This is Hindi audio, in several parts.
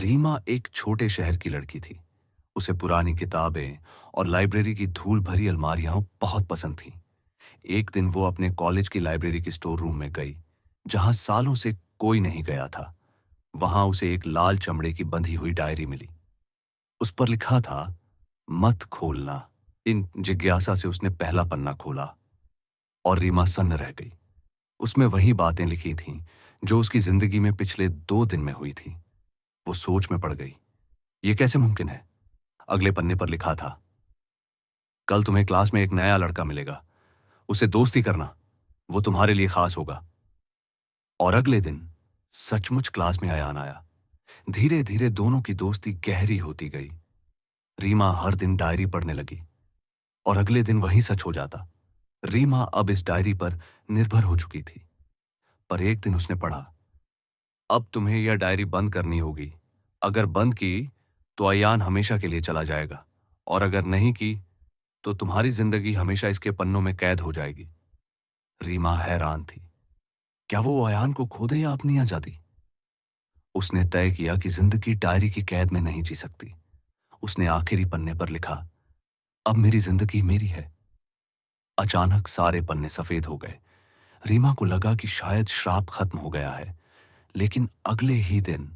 रीमा एक छोटे शहर की लड़की थी। उसे पुरानी किताबें और लाइब्रेरी की धूल भरी अलमारियां बहुत पसंद थीं। एक दिन वो अपने कॉलेज की लाइब्रेरी के स्टोर रूम में गई, जहां सालों से कोई नहीं गया था। वहां उसे एक लाल चमड़े की बंधी हुई डायरी मिली। उस पर लिखा था, मत खोलना। इन जिज्ञासा से उसने पहला पन्ना खोला और रीमा सन्न रह गई। उसमें वही बातें लिखी थीं जो उसकी जिंदगी में पिछले 2 दिन में हुई थी। वो सोच में पड़ गई। ये कैसे मुमकिन है? अगले पन्ने पर लिखा था, कल तुम्हें क्लास में एक नया लड़का मिलेगा। उससे दोस्ती करना, वो तुम्हारे लिए खास होगा। और अगले दिन सचमुच क्लास में अयान आया। धीरे धीरे दोनों की दोस्ती गहरी होती गई। रीमा हर दिन डायरी पढ़ने लगी और अगले दिन वही सच हो जाता। रीमा अब इस डायरी पर निर्भर हो चुकी थी। पर एक दिन उसने पढ़ा, अब तुम्हें यह डायरी बंद करनी होगी। अगर बंद की तो अयान हमेशा के लिए चला जाएगा, और अगर नहीं की तो तुम्हारी जिंदगी हमेशा इसके पन्नों में कैद हो जाएगी। रीमा हैरान थी। क्या वो अयान को खो दे या अपनी आजादी? उसने तय किया कि जिंदगी डायरी की कैद में नहीं जी सकती। उसने आखिरी पन्ने पर लिखा, अब मेरी जिंदगी मेरी है। अचानक सारे पन्ने सफेद हो गए। रीमा को लगा कि शायद श्राप खत्म हो गया है। लेकिन अगले ही दिन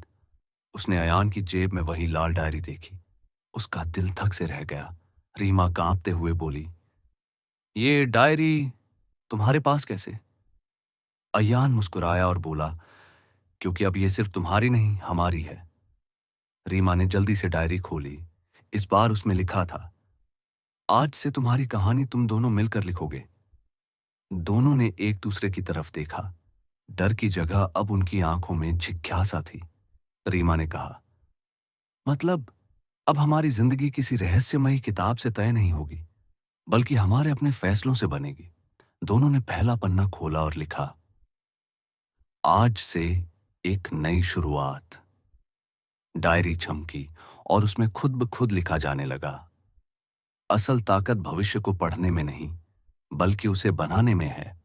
उसने अयान की जेब में वही लाल डायरी देखी। उसका दिल धक से रह गया। रीमा कांपते हुए बोली, ये डायरी तुम्हारे पास कैसे? अयान मुस्कुराया और बोला, क्योंकि अब ये सिर्फ तुम्हारी नहीं, हमारी है। रीमा ने जल्दी से डायरी खोली। इस बार उसमें लिखा था, आज से तुम्हारी कहानी तुम दोनों मिलकर लिखोगे। दोनों ने एक दूसरे की तरफ देखा। डर की जगह अब उनकी आंखों में जिज्ञासा थी। रीमा ने कहा, मतलब अब हमारी जिंदगी किसी रहस्यमयी किताब से तय नहीं होगी, बल्कि हमारे अपने फैसलों से बनेगी। दोनों ने पहला पन्ना खोला और लिखा, आज से एक नई शुरुआत। डायरी चमकी और उसमें खुद ब खुद लिखा जाने लगा, असल ताकत भविष्य को पढ़ने में नहीं, बल्कि उसे बनाने में है।